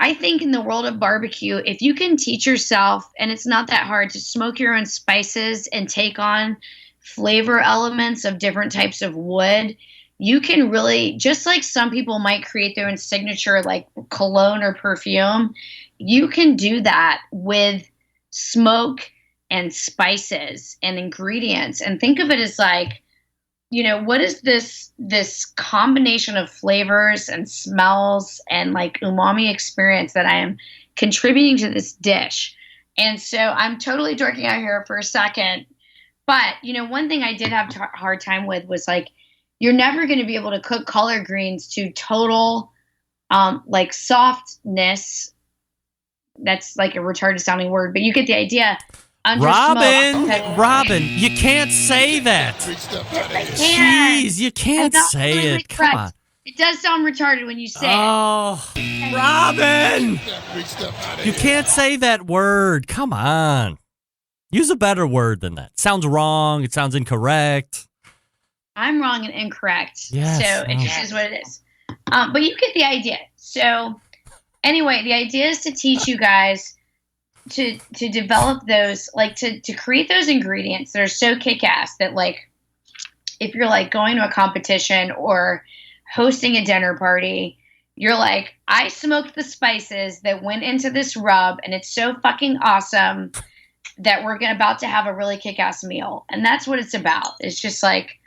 I think in the world of barbecue, if you can teach yourself, and it's not that hard, to smoke your own spices and take on flavor elements of different types of wood, you can really, just like some people might create their own signature like cologne or perfume, you can do that with smoke and spices and ingredients. And think of it as like, what is this combination of flavors and smells and like umami experience that I am contributing to this dish? And so I'm totally dorking out here for a second. But, one thing I did have a hard time with was like, you're never going to be able to cook collard greens to total like softness. That's like a retarded sounding word, but you get the idea. Robin, you can't say that. Jeez, you can't say it. Come on. It does sound retarded when you say it. Oh, Robin! You can't say that word. Come on. Use a better word than that. Sounds wrong. It sounds incorrect. I'm wrong and incorrect. Yes. So it just is what it is. But you get the idea. So anyway, the idea is to teach you guys to develop those, like to create those ingredients that are so kick-ass that like if you're like going to a competition or hosting a dinner party, you're like, I smoked the spices that went into this rub and it's so fucking awesome that we're about to have a really kick-ass meal. And that's what it's about. It's just like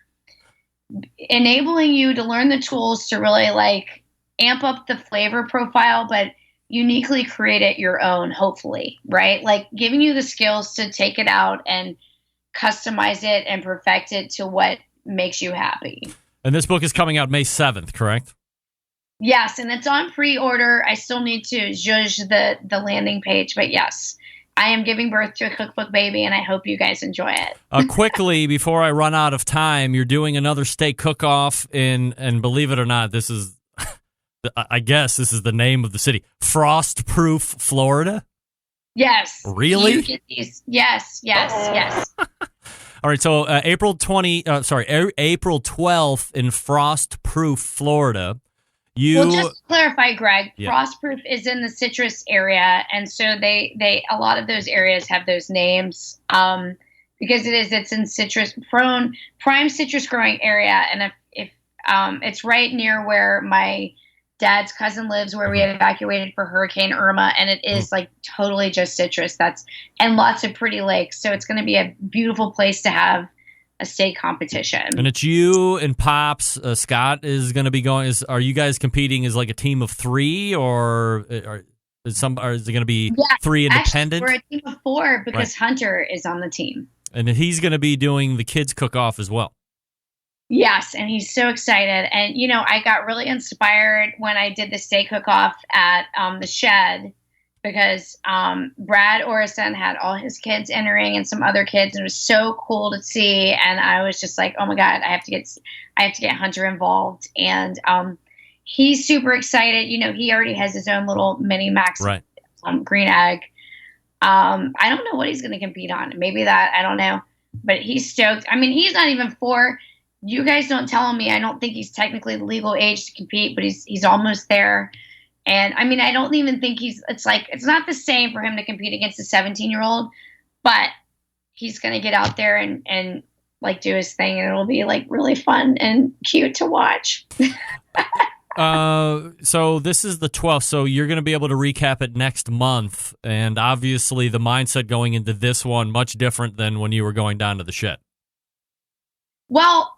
enabling you to learn the tools to really like amp up the flavor profile, but uniquely create it your own, hopefully, right? Like giving you the skills to take it out and customize it and perfect it to what makes you happy. And this book is coming out May 7th, correct? Yes, and it's on pre-order. I still need to judge the landing page, but yes, I am giving birth to a cookbook baby, and I hope you guys enjoy it. Quickly, before I run out of time, you're doing another steak cook-off and believe it or not, this is, I guess this is the name of the city, Frostproof, Florida? Yes. Really? You get these. Yes. All right, so April 12th in Frostproof, Florida. Well, just to clarify, Greg, Frostproof is in the citrus area, and so they a lot of those areas have those names because it's in prime citrus growing area, and if it's right near where my dad's cousin lives, where we evacuated for Hurricane Irma, and it is like totally just citrus. And lots of pretty lakes, so it's going to be a beautiful place to have a steak competition. And it's you and Pops. Scott is going to be going. Are you guys competing as like a team of three, or is it going to be three independent? Actually, we're a team of four because Hunter is on the team, and he's going to be doing the kids cook-off as well. Yes, and he's so excited. And I got really inspired when I did the steak cook-off at the Shed, because Brad Orison had all his kids entering and some other kids, and it was so cool to see. And I was just like, oh my God, I have to get Hunter involved. And he's super excited. He already has his own little mini Max green egg. I don't know what he's going to compete on. Maybe that, I don't know. But he's stoked. I mean, he's not even 4. You guys don't tell me. I don't think he's technically the legal age to compete, but he's almost there. And I mean, I don't even think it's not the same for him to compete against a 17-year-old, but he's going to get out there and like do his thing, and it'll be like really fun and cute to watch. So this is the 12th, so you're going to be able to recap it next month. And obviously the mindset going into this one, much different than when you were going down to the shed. Well,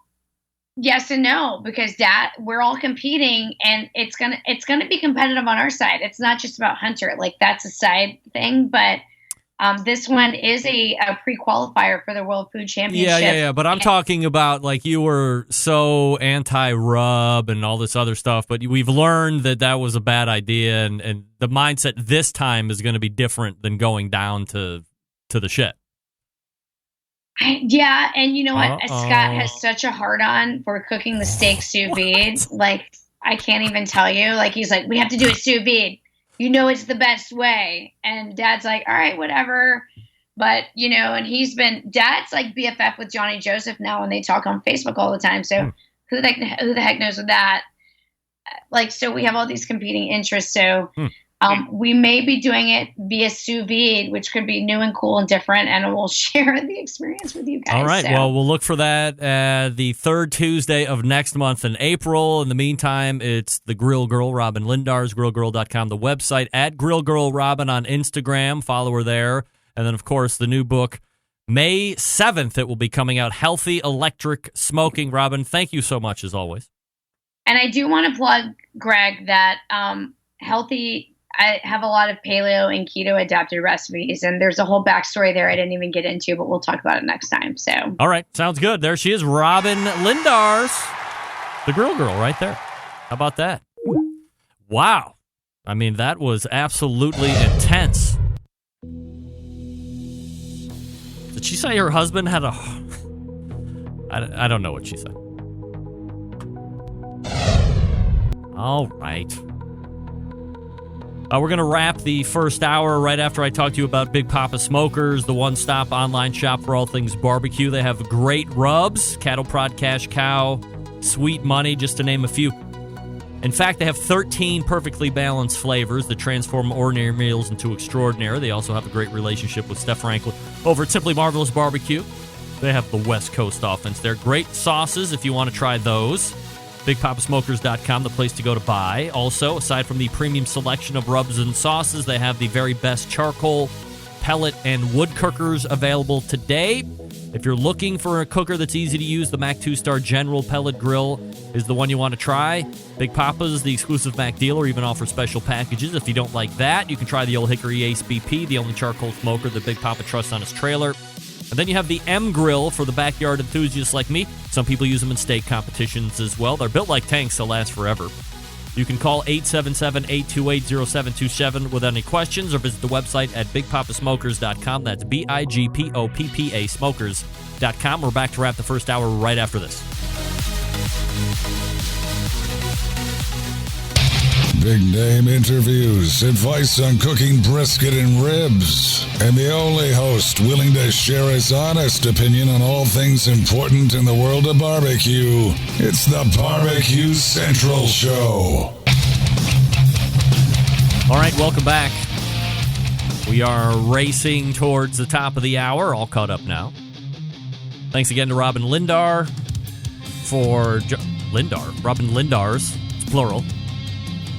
yes and no, because we're all competing, and it's gonna be competitive on our side. It's not just about Hunter, like that's a side thing, but this one is a pre-qualifier for the World Food Championship. Yeah. But I'm talking about, like, you were so anti-rub and all this other stuff, but we've learned that was a bad idea, and the mindset this time is going to be different than going down to the shed. Yeah, and you know what? Scott has such a hard-on for cooking the steak sous vide. Like, I can't even tell you. Like, he's like, we have to do it sous vide. You know it's the best way. And Dad's like, all right, whatever. But, and Dad's like BFF with Johnny Joseph now, and they talk on Facebook all the time. So who the heck knows with that? Like, so we have all these competing interests. So we may be doing it via sous vide, which could be new and cool and different, and we'll share the experience with you guys. All right. So. Well, we'll look for that the third Tuesday of next month in April. In the meantime, it's the Grill Girl, Robin Lindars, grillgirl.com, the website, at Grill Girl Robin on Instagram. Follow her there. And then, of course, the new book, May 7th, it will be coming out, Healthy Electric Smoking. Robin, thank you so much, as always. And I do want to plug, Greg, that I have a lot of paleo and keto adapted recipes, and there's a whole backstory there I didn't even get into, but we'll talk about it next time. So, all right, sounds good. There she is, Robin Lindars, the Grill Girl, right there. How about that? Wow, I mean, that was absolutely intense. Did she say her husband had a? I don't know what she said. All right. We're going to wrap the first hour right after I talk to you about Big Papa Smokers, the one-stop online shop for all things barbecue. They have great rubs, cattle prod, cash cow, sweet money, just to name a few. In fact, they have 13 perfectly balanced flavors that transform ordinary meals into extraordinary. They also have a great relationship with Steph Franklin over at Simply Marvelous Barbecue. They have the West Coast offense. They're great sauces if you want to try those. BigPapaSmokers.com, the place to go to buy. Also, aside from the premium selection of rubs and sauces, they have the very best charcoal, pellet, and wood cookers available today. If you're looking for a cooker that's easy to use, the Mac 2-Star General Pellet Grill is the one you want to try. Big Papa's the exclusive Mac dealer, even offers special packages. If you don't like that, you can try the Old Hickory Ace BP, the only charcoal smoker that Big Papa trusts on his trailer. And then you have the M Grill for the backyard enthusiasts like me. Some people use them in steak competitions as well. They're built like tanks, they'll last forever. You can call 877-828-0727 with any questions, or visit the website at bigpapasmokers.com. That's BIGPOPPA smokers.com. We're back to wrap the first hour right after this. Big name interviews, advice on cooking brisket and ribs, and the only host willing to share his honest opinion on all things important in the world of barbecue. It's the Barbecue Central Show. All right, welcome back. We are racing towards the top of the hour, all caught up now. Thanks again to Robin Lindar for Robin Lindars, it's plural.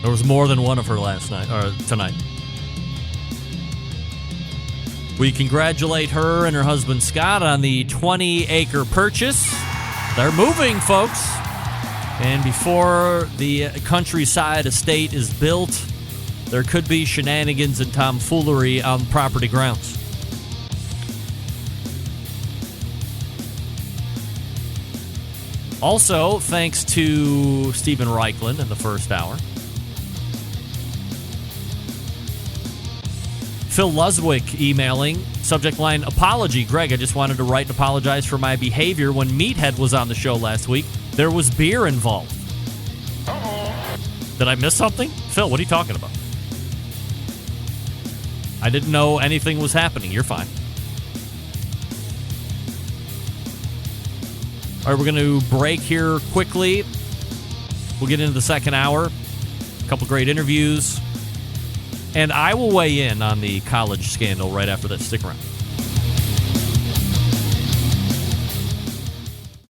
There was more than one of her tonight. We congratulate her and her husband Scott on the 20-acre purchase. They're moving, folks. And before the countryside estate is built, there could be shenanigans and tomfoolery on property grounds. Also, thanks to Stephen Raichlen in the first hour. Phil Luswick emailing, subject line, apology. Greg, I just wanted to write and apologize for my behavior when Meathead was on the show last week. There was beer involved. Did I miss something? Phil, what are you talking about? I didn't know anything was happening. You're fine. All right, we're going to break here quickly. We'll get into the second hour. A couple great interviews. And I will weigh in on the college scandal right after that. Stick around.